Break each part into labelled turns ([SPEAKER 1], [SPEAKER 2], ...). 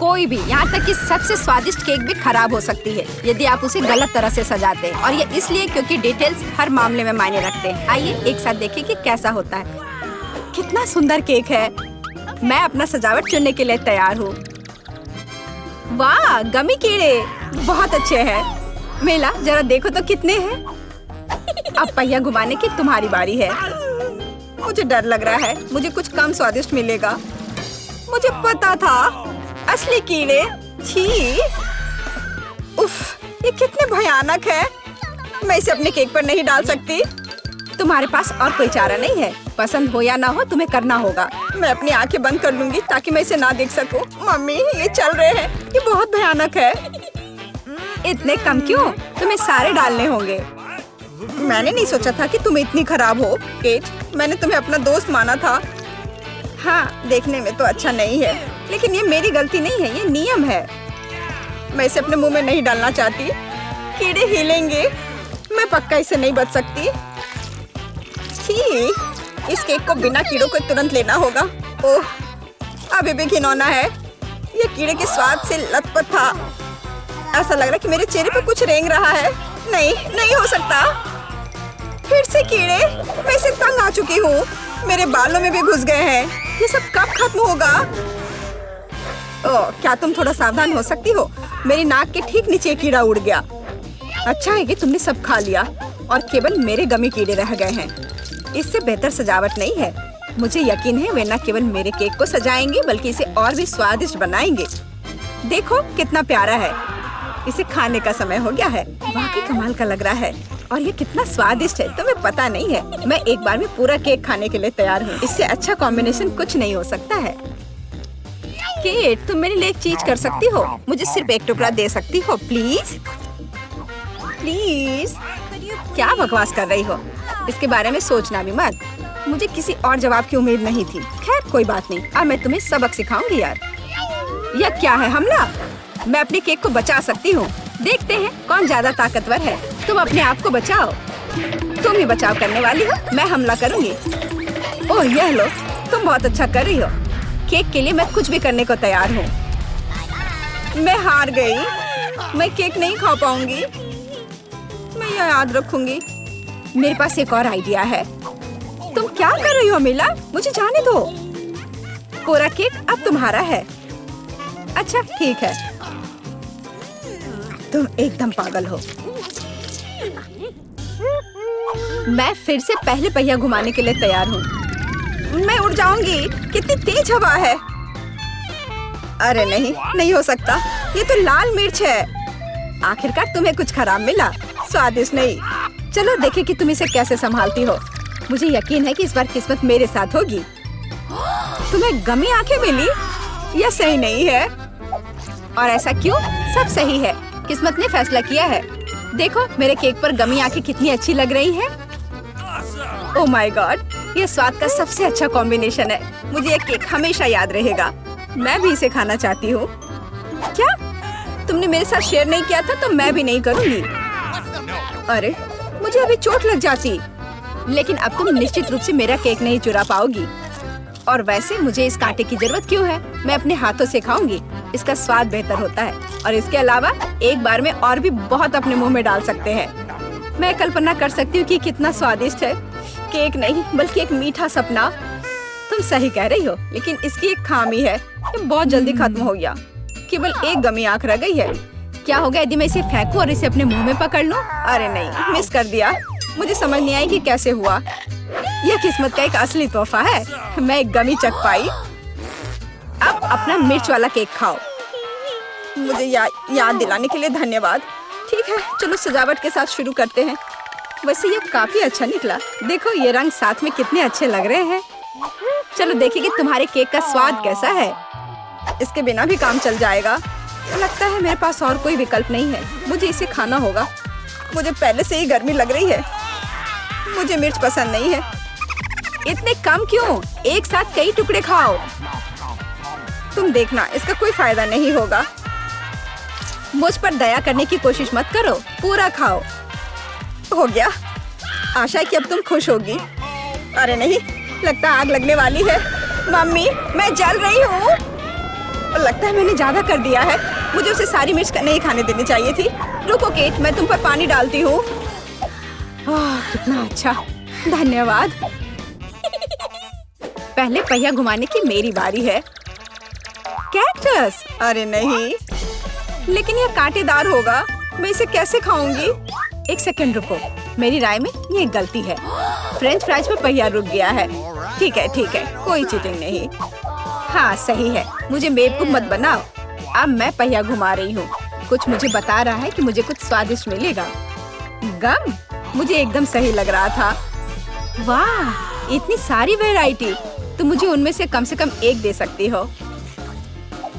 [SPEAKER 1] कोई भी, यहाँ तक कि सबसे स्वादिष्ट केक भी खराब हो सकती है यदि आप उसे गलत तरह से सजाते हैं। और ये इसलिए क्योंकि डिटेल्स हर मामले में मायने रखते हैं। आइए एक साथ देखें कि कैसा होता है। कितना सुंदर केक है। मैं अपना सजावट चुनने के लिए तैयार हूँ। वाह, गमी कीड़े बहुत अच्छे हैं। मेला जरा देखो तो कितने हैं। अब पहिया घुमाने की तुम्हारी बारी है। मुझे डर लग रहा है मुझे कुछ कम स्वादिष्ट मिलेगा। मुझे पता था, असली कीड़े। छी, उफ, ये कितने भयानक है। मैं इसे अपने केक पर नहीं डाल सकती। तुम्हारे पास और कोई चारा नहीं है। पसंद हो या ना हो तुम्हें करना होगा। मैं अपनी आंखें बंद कर लूंगी ताकि मैं इसे ना देख सकूं। मम्मी, ये चल रहे हैं, ये बहुत भयानक है। इतने कम क्यों? तुम्हें सारे डालने होंगे। मैंने नहीं सोचा था कि तुम इतनी खराब हो केट। मैंने तुम्हें अपना दोस्त माना था। हाँ, देखने में तो अच्छा नहीं है, लेकिन ये मेरी गलती नहीं है, ये नियम है। मैं इसे अपने मुंह में नहीं डालना चाहती। कीड़े हिलेंगे। मैं पक्का इसे नहीं बच सकती। छी, इस केक को बिना कीड़ों को तुरंत लेना होगा। ओह, अभी भी घिनौना है। ये कीड़े के स्वाद से लथपथ था। ऐसा लग रहा है कि मेरे चेहरे पे कुछ रेंग रहा है। नहीं, नहीं हो सकता। फिर से कीड़े। मैं इसे तंग आ चुकी हूँ। मेरे बालों में भी घुस गए हैं। ये सब कब खत्म होगा? ओह, क्या तुम थोड़ा सावधान हो सकती हो? मेरी नाक के ठीक नीचे कीड़ा उड़ गया। अच्छा है कि तुमने सब खा लिया और केवल मेरे गमी कीड़े रह गए हैं। इससे बेहतर सजावट नहीं है। मुझे यकीन है वे न केवल मेरे केक को सजाएंगे बल्कि इसे और भी स्वादिष्ट बनाएंगे। देखो कितना प्यारा है। इसे खाने का समय हो गया है। वाकई कमाल का लग रहा है और ये कितना स्वादिष्ट है तुम्हें पता नहीं है। मैं एक बार में पूरा केक खाने के लिए तैयार हूँ। इससे अच्छा कॉम्बिनेशन कुछ नहीं हो सकता है। केट, तुम मेरे लिए एक चीज कर सकती हो? मुझे सिर्फ एक टुकड़ा दे सकती हो प्लीज? प्लीज। क्या बकवास कर रही हो? इसके बारे में सोचना भी मत। मुझे किसी और जवाब की उम्मीद नहीं थी। खैर कोई बात नहीं, अब मैं तुम्हें सबक सिखाऊंगी यार। यह क्या है, हमला? मैं अपने केक को बचा सकती हूँ। देखते हैं कौन ज्यादा ताकतवर है। तुम अपने आप को बचाओ। तुम ही बचाव करने वाली हो। मैं हमला करूंगी। ओह, यह लो, तुम बहुत अच्छा कर रही हो। केक के लिए मैं कुछ भी करने को तैयार हूँ। मैं हार गई। मैं केक नहीं खा पाऊंगी। मैं यह याद रखूंगी। मेरे पास एक और आइडिया है। तुम क्या कर रही हो मीला? मुझे जाने दो। पूरा केक अब तुम्हारा है। अच्छा ठीक है। तुम एकदम पागल हो। मैं फिर से पहले पहिया घुमाने के लिए तैयार हूँ। मैं उड़ जाऊंगी। कितनी तेज हवा है। अरे नहीं, नहीं हो सकता। ये तो लाल मिर्च है। आखिरकार तुम्हें कुछ खराब मिला। स्वादिष्ट नहीं। चलो देखें कि तुम इसे कैसे संभालती हो। मुझे यकीन है कि इस बार किस्मत मेरे साथ होगी। तुम्हें गमी आंखें मिली? यह सही नहीं है। और ऐसा क्यों? सब सही है। किस्मत ने फैसला किया है। देखो मेरे केक पर गमी आंखें कितनी अच्छी लग रही हैं। ओह माय गॉड, ये स्वाद का सबसे अच्छा कॉम्बिनेशन है। मुझे ये केक हमेशा याद रहेगा। मैं भी इसे खाना चाहती हूँ। क्या तुमने मेरे साथ शेयर नहीं किया था? तो मैं भी नहीं करूँगी। अरे मुझे अभी चोट लग जाती। लेकिन अब तुम निश्चित रूप से मेरा केक नहीं चुरा पाओगी। और वैसे मुझे इस कांटे की जरूरत क्यों है? मैं अपने हाथों से खाऊंगी। इसका स्वाद बेहतर होता है और इसके अलावा एक बार में और भी बहुत अपने मुंह में डाल सकते हैं। मैं कल्पना कर सकती हूँ कि कितना स्वादिष्ट है। केक नहीं बल्कि एक मीठा सपना। तुम सही कह रही हो, लेकिन इसकी एक खामी है। ये बहुत जल्दी खत्म हो गया। केवल एक गमी आंख रह गई है। क्या होगा यदि मैं इसे फेंकूं और इसे अपने मुंह में पकड़ लूं? अरे नहीं, मिस कर दिया। मुझे समझ नहीं आई कि कैसे हुआ। यह किस्मत का एक असली तोहफा है। मैं एक गमी चख पाई। अब अपना मिर्च वाला केक खाओ। मुझे याद दिलाने के लिए धन्यवाद। ठीक है, चलो सजावट के साथ शुरू करते हैं। वैसे ये काफी अच्छा निकला। देखो ये रंग साथ में कितने अच्छे लग रहे हैं। चलो देखिए कि तुम्हारे केक का स्वाद कैसा है। इसके बिना भी काम चल जाएगा। लगता है मेरे पास और कोई विकल्प नहीं है। मुझे इसे खाना होगा। मुझे पहले से ही गर्मी लग रही है। मुझे मिर्च पसंद नहीं है। इतने कम क्यों? एक साथ कई टुकड़े खाओ। तुम देखना, इसका कोई फायदा नहीं होगा। मुझ पर दया करने की कोशिश मत करो। पूरा खाओ। हो गया। आशा है कि अब तुम खुश होगी। अरे नहीं, लगता आग लगने वाली है। मम्मी, मैं जल रही हूँ। लगता है मैंने ज्यादा कर दिया है। मुझे उसे सारी मिर्च नहीं खाने देनी चाहिए थी। रुको केट, मैं तुम पर पानी डालती हूँ। कितना अच्छा, धन्यवाद। पहले पहिया घुमाने की मेरी बारी है। कैक्टस? अरे नहीं, लेकिन यह कांटेदार होगा। मैं इसे कैसे खाऊंगी? एक सेकंड रुको, मेरी राय में ये गलती है। फ्रेंच फ्राइज में पहिया रुक गया है। ठीक है, कोई चीटिंग नहीं। हाँ सही है, मुझे बेवकूफ मत बनाओ। अब मैं पहिया घुमा रही हूँ। कुछ मुझे बता रहा है कि मुझे कुछ स्वादिष्ट मिलेगा। गम? मुझे एकदम सही लग रहा था। वाह, इतनी सारी वैरायटी। तुम मुझे उनमें से कम एक दे सकती हो।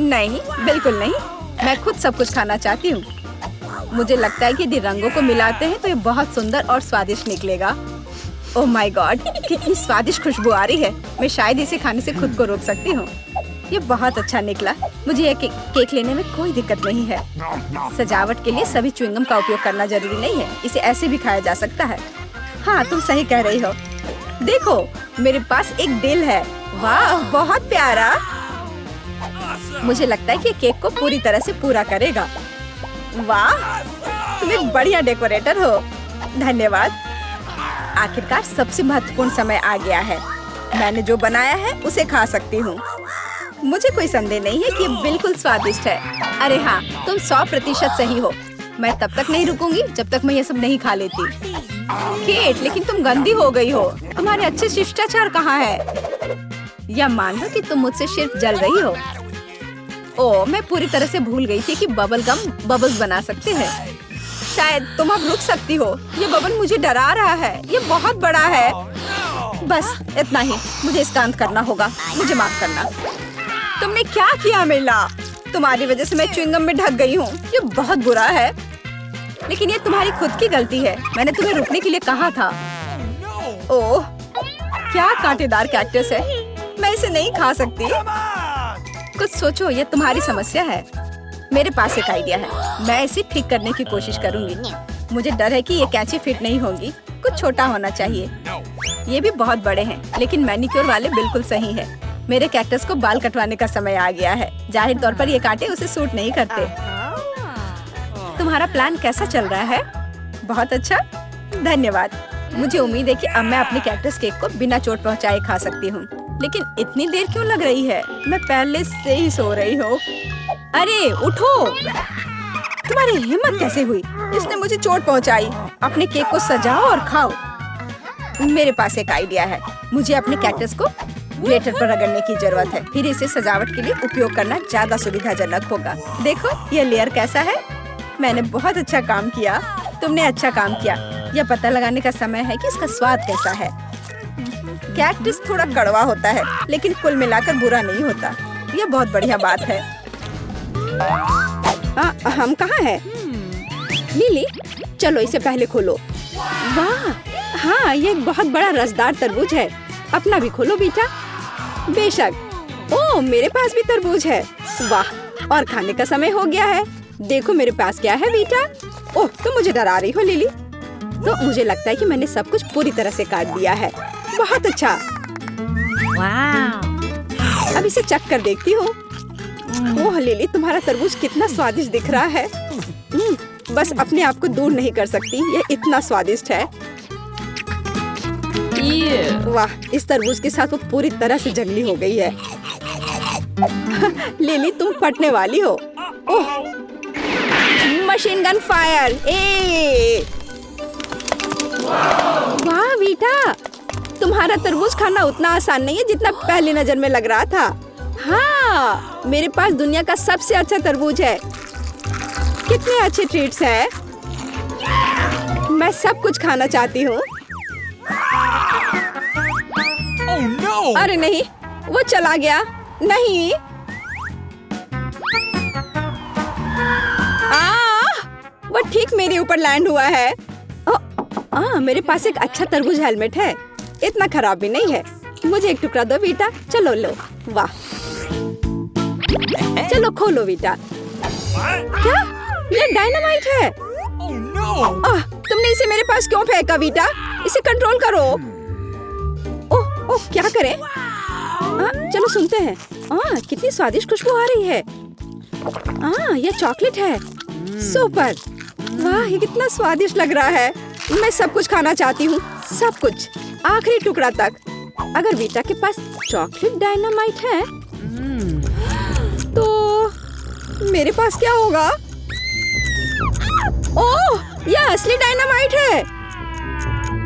[SPEAKER 1] नहीं, बिल्कुल नहीं, मैं खुद सब कुछ खाना चाहती हूँ। मुझे लगता है कि यदि रंगों को मिलाते हैं तो ये बहुत सुंदर और स्वादिष्ट निकलेगा। ओह माय गॉड, कितनी स्वादिष्ट खुशबू आ रही है। मैं शायद इसे खाने से खुद को रोक सकती हूँ। ये बहुत अच्छा निकला। मुझे ये केक लेने में कोई दिक्कत नहीं है। सजावट के लिए सभी च्युइंगम का उपयोग करना जरूरी नहीं है। इसे ऐसे भी खाया जा सकता है। हाँ, तुम सही कह रही हो। देखो, मेरे पास एक दिल है। वाह, बहुत प्यारा। मुझे लगता है कि केक को पूरी तरह से पूरा करेगा। वाह, तुम एक बढ़िया डेकोरेटर हो। धन्यवाद। आखिरकार सबसे महत्वपूर्ण समय आ गया है। मैंने जो बनाया है उसे खा सकती हूँ। मुझे कोई संदेह नहीं है कि ये बिल्कुल स्वादिष्ट है। अरे हाँ, तुम 100% सही हो। मैं तब तक नहीं रुकूंगी जब तक मैं ये सब नहीं खा लेती। केट, लेकिन तुम गंदी हो गई हो। तुम्हारे अच्छे शिष्टाचार कहाँ है? या मान लो कि तुम मुझसे सिर्फ जल रही हो। ओह, मैं पूरी तरह से भूल गई थी कि बबल गम बबल्स बना सकते हैं। शायद तुम अब रुक सकती हो। ये बबल मुझे डरा रहा है। ये बहुत बड़ा है। बस इतना ही, मुझे इसका अंत करना होगा। मुझे माफ करना। तुमने क्या किया मिला? तुम्हारी वजह से मैं च्युइंगम में ढक गई हूँ। ये बहुत बुरा है, लेकिन ये तुम्हारी खुद की गलती है। मैंने तुम्हें रुकने के लिए कहा था। ओह, क्या कांटेदार कैक्टस है। मैं इसे नहीं खा सकती। कुछ सोचो, ये तुम्हारी समस्या है। मेरे पास एक आइडिया है। मैं इसे ठीक करने की कोशिश करूंगी। मुझे डर है कि ये कैंची फिट नहीं होंगी। कुछ छोटा होना चाहिए। ये भी बहुत बड़े हैं, लेकिन मैनिक्योर वाले बिल्कुल सही है। मेरे कैक्टस को बाल कटवाने का समय आ गया है। जाहिर तौर पर ये कांटे उसे सूट नहीं करते। तुम्हारा प्लान कैसा चल रहा है? बहुत अच्छा, धन्यवाद। मुझे उम्मीद है कि अब मैं अपने कैक्टस केक को बिना चोट पहुंचाए खा सकती हूँ। लेकिन इतनी देर क्यों लग रही है? मैं पहले से ही सो रही हूँ। अरे उठो, तुम्हारी हिम्मत कैसे हुई? इसने मुझे चोट पहुंचाई। अपने केक को सजाओ और खाओ। मेरे पास एक आइडिया है। मुझे अपने कैक्टस को ग्लेटर पर रगड़ने की जरूरत है। फिर इसे सजावट के लिए उपयोग करना ज्यादा सुविधाजनक होगा। देखो यह लेयर कैसा है। मैंने बहुत अच्छा काम किया। तुमने अच्छा काम किया। यह पता लगाने का समय है कि इसका स्वाद कैसा है। कैक्टस थोड़ा कड़वा होता है, लेकिन कुल मिलाकर बुरा नहीं होता। यह बहुत बढ़िया बात है। हम कहाँ हैं? लिली, चलो इसे पहले खोलो। वाह, हाँ, ये एक बहुत बड़ा रसदार तरबूज है। अपना भी खोलो बेटा। बेशक। ओह, मेरे पास भी तरबूज है। वाह, और खाने का समय हो गया है। देखो मेरे पास क्या है बेटा। ओह, तुम मुझे डरा रही हो लिली। तो मुझे लगता है कि मैंने सब कुछ पूरी तरह से काट दिया है। बहुत अच्छा। वाह, अब इसे चख कर देखती हूँ। ओह लिली, तुम्हारा तरबूज कितना स्वादिष्ट दिख रहा है। बस अपने आप को दूर नहीं कर सकती। यह इतना स्वादिष्ट है। वाह, इस तरबूज के साथ वो पूरी तरह से जंगली हो गई है। लिली, तुम फटने वाली हो। ओह, मशीन गन फायर। वाह बेटा, तुम्हारा तरबूज खाना उतना आसान नहीं है जितना पहली नजर में लग रहा था। हाँ, मेरे पास दुनिया का सबसे अच्छा तरबूज है। कितने अच्छे ट्रीट्स हैं। मैं सब कुछ खाना चाहती हूँ।
[SPEAKER 2] Oh no!
[SPEAKER 1] अरे नहीं, वो चला गया। नहीं। वो ठीक मेरे ऊपर लैंड हुआ है। मेरे पास एक अच्छा तरबूज हेलमेट है। इतना खराब भी नहीं है। मुझे एक टुकड़ा दो बेटा। चलो लो। वाह, चलो खोलो बेटा। क्या? ये डायनामाइट है।
[SPEAKER 2] Oh no!
[SPEAKER 1] तुमने इसे मेरे पास क्यों फेंका बेटा? इसे कंट्रोल करो। ओह, क्या करें? चलो सुनते हैं। कितनी स्वादिष्ट खुशबू आ रही है। ये चॉकलेट है। सुपर। वाह, ये कितना स्वादिष्ट लग रहा है। मैं सब कुछ खाना चाहती हूँ, सब कुछ, आखिरी टुकड़ा तक। अगर वीटा के पास चॉकलेट डायनामाइट है तो मेरे पास क्या होगा? ओह, यह असली डायनामाइट है।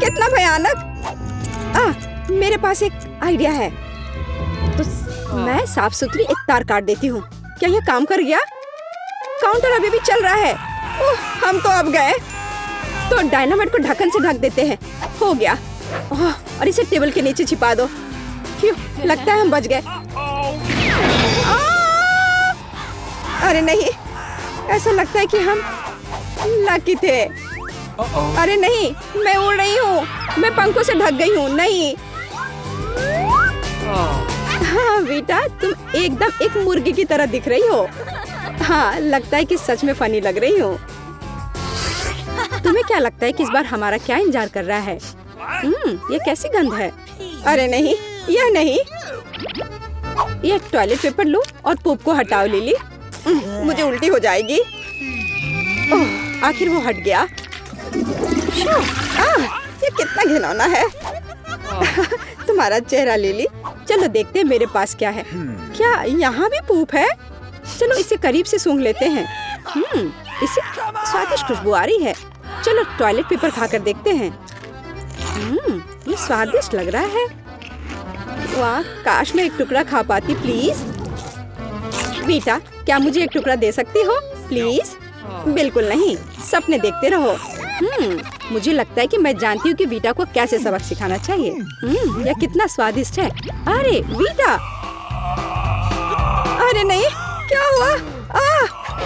[SPEAKER 1] कितना भयानक। मेरे पास एक आइडिया है। तो मैं साफ सुथरी एक तार काट देती हूँ। क्या यह काम कर गया? काउंटर अभी भी चल रहा है। हम तो अब गए। तो डायनामाइट को ढक्कन से ढक देते हैं। हो गया। और इसे टेबल के नीचे छिपा दो। क्यों, लगता है हम बच गए। अरे नहीं, ऐसा लगता है कि हम लकी थे। अरे नहीं, मैं उड़ रही हूँ। मैं पंखों से ढक गई हूँ। नहीं। हाँ वीटा, तुम एकदम एक मुर्गी की तरह दिख रही हो। हाँ, लगता है कि सच में फनी लग रही हो। तुम्हें क्या लगता है कि इस बार हमारा क्या इंतजार कर रहा है? ये कैसी गंध है? अरे नहीं, यह नहीं। ये टॉयलेट पेपर लो और पोप को हटाओ लिली। मुझे उल्टी हो जाएगी। आखिर वो हट गया। ये कितना घिनौना है। तुम्हारा चेहरा लिली। चलो देखते हैं मेरे पास क्या है। क्या यहाँ भी पूप है? चलो इसे करीब से सूंघ लेते हैं। इसे स्वादिष्ट खुशबू आ रही है। चलो टॉयलेट पेपर खाकर देखते हैं। ये स्वादिष्ट लग रहा है। वाह, काश मैं एक टुकड़ा खा पाती। प्लीज वीटा, क्या मुझे एक टुकड़ा दे सकती हो प्लीज? बिल्कुल नहीं, सपने देखते रहो। मुझे लगता है कि मैं जानती हूँ कि वीटा को कैसे सबक सिखाना चाहिए। यह कितना स्वादिष्ट है। अरे वीटा, अरे नहीं, क्या हुआ?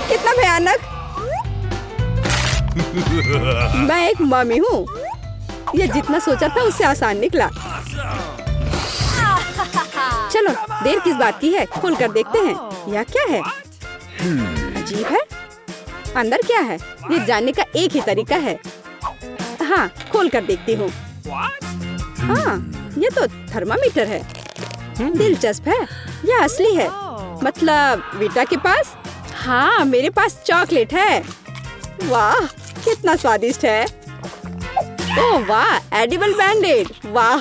[SPEAKER 1] कितना भयानक। मैं एक मम्मी हूँ। यह जितना सोचा था उससे आसान निकला। चलो, देर किस बात की है, खोल कर देखते हैं। यह क्या है? अजीब है। अंदर क्या है ये जानने का एक ही तरीका है। हाँ, खोल कर देखती हूँ। ये तो थर्मामीटर है। दिलचस्प है। यह असली है। मतलब वीटा के पास? हाँ, मेरे पास चॉकलेट है। वाह, कितना स्वादिष्ट है। ओह वाह, एडिबल बैंडेड। वाह।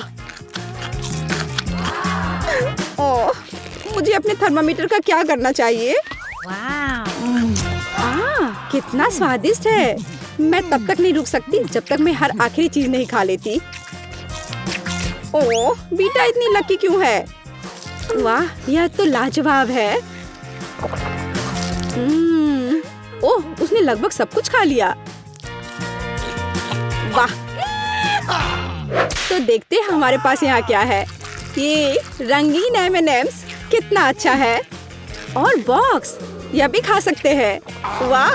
[SPEAKER 1] ओह, मुझे अपने थर्मामीटर का क्या करना चाहिए? कितना स्वादिष्ट है। मैं तब तक नहीं रुक सकती जब तक मैं हर आखिरी चीज नहीं खा लेती। ओह, बीटा इतनी लकी क्यों है? वाह, यह तो लाजवाब है। ओह, उसने लगभग सब कुछ खा लिया। वाह। तो देखते हैं हमारे पास यहाँ क्या है। ये रंगीन M&M's कितना अच्छा है। और बॉक्स, यह भी खा सकते हैं। वाह।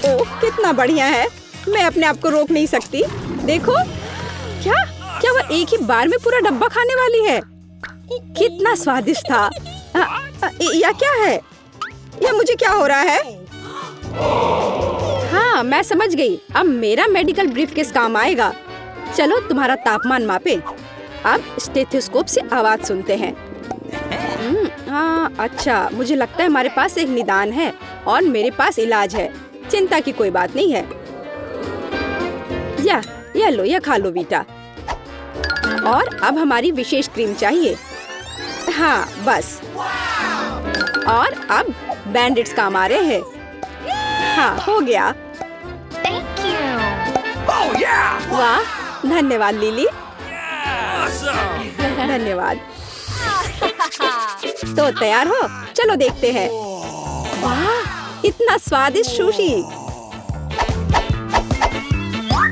[SPEAKER 1] ओह, कितना बढ़िया है। मैं अपने आप को रोक नहीं सकती। देखो, क्या वो एक ही बार में पूरा डब्बा खाने वाली है? कितना स्वादिष्ट था। यह क्या है? यह मुझे क्या हो रहा है? हाँ, मैं समझ गई। अब मेरा मेडिकल ब्रीफकेस काम आएगा। चलो तुम्हारा तापमान मापे। अब स्टेथोस्कोप से आवाज सुनते हैं। अच्छा, मुझे लगता है हमारे पास एक निदान है और मेरे पास इलाज है। चिंता की कोई बात नहीं है। या लो, यह खा लो वीटा। और अब हमारी विशेष क्रीम चाहिए। हाँ, बस। और अब बैंडेड्स काम आ रहे हैं। हाँ, हो गया। वाह, धन्यवाद लिली। धन्यवाद। तो तैयार हो? चलो देखते हैं। वाह, इतना स्वादिष्ट सुशी।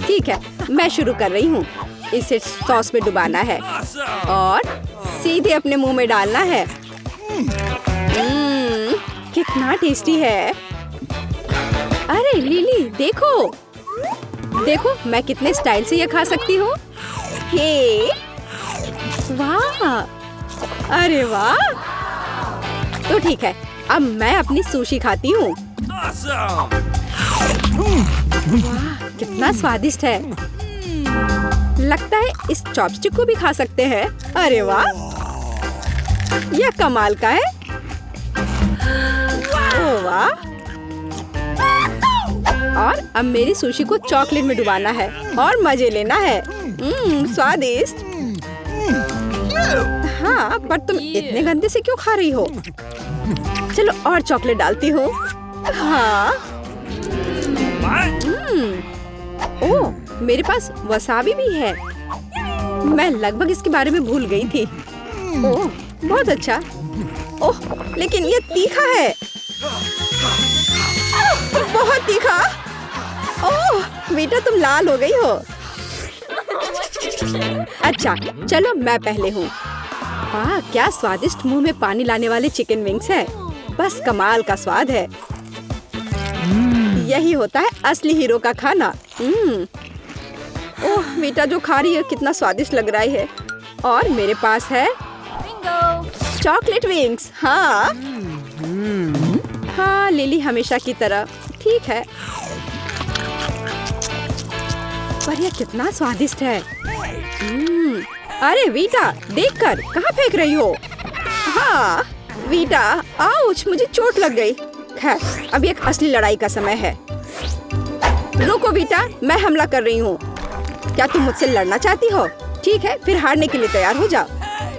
[SPEAKER 1] ठीक है, मैं शुरू कर रही हूँ। इसे सॉस में डुबाना है और सीधे अपने मुंह में डालना है। कितना टेस्टी है। अरे लिली, देखो देखो, मैं कितने स्टाइल से ये खा सकती हूँ। ये वाह, अरे वाह। तो ठीक है, अब मैं अपनी सुशी खाती हूँ। वाह, कितना स्वादिष्ट है। लगता है इस चॉपस्टिक को भी खा सकते हैं। अरे वाह, यह कमाल का है। ओह वाह। और अब मेरी सुशी को चॉकलेट में डुबाना है और मजे लेना है। स्वादिष्ट। हाँ, पर तुम इतने गंदे से क्यों खा रही हो? चलो और चॉकलेट डालती हूँ। हाँ। ओह, मेरे पास वसाबी भी है। मैं लगभग इसके बारे में भूल गई थी। ओह, बहुत अच्छा। ओह, लेकिन ये तीखा है। बहुत तीखा। ओह, बेटा तुम लाल हो गई हो। अच्छा, चलो मैं पहले हूँ। वाह, क्या स्वादिष्ट मुंह में पानी लाने वाले चिकन विंग्स है। बस कमाल का स्वाद है। यही होता है असली हीरो का खाना। ओह, बेटा जो खा रही है कितना स्वादिष्ट लग रहा है। और मेरे पास है चॉकलेट विंग्स। हाँ हाँ, लिली हमेशा की तरह। ठीक है, पर यह कितना स्वादिष्ट है। अरे वीटा, देखकर कहाँ फेंक रही हो? हाँ वीटा, आउच, मुझे चोट लग गई। खैर, अभी एक असली लड़ाई का समय है। रुको वीटा, मैं हमला कर रही हूँ। क्या तुम मुझसे लड़ना चाहती हो? ठीक है, फिर हारने के लिए तैयार हो जाओ।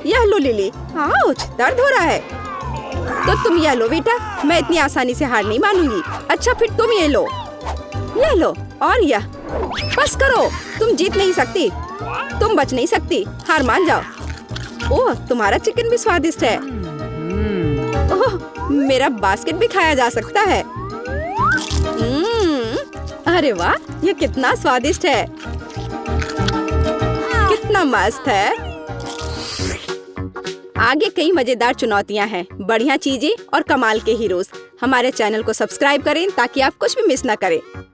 [SPEAKER 1] यह लो लिली। आउच, दर्द हो रहा है। तो तुम यह लो वीटा, मैं इतनी आसानी से हार नहीं मानूंगी। अच्छा, फिर तुम ये लो। यह लो और यह। बस करो, तुम जीत नहीं सकती। तुम बच नहीं सकती। हार मान जाओ। ओह, तुम्हारा चिकन भी स्वादिष्ट है। ओह, मेरा बास्केट भी खाया जा सकता है। अरे वाह, यह कितना स्वादिष्ट है। कितना मस्त है। आगे कई मजेदार चुनौतियां हैं, बढ़िया चीजें और कमाल के हीरोज। हमारे चैनल को सब्सक्राइब करें ताकि आप कुछ भी मिस ना करें।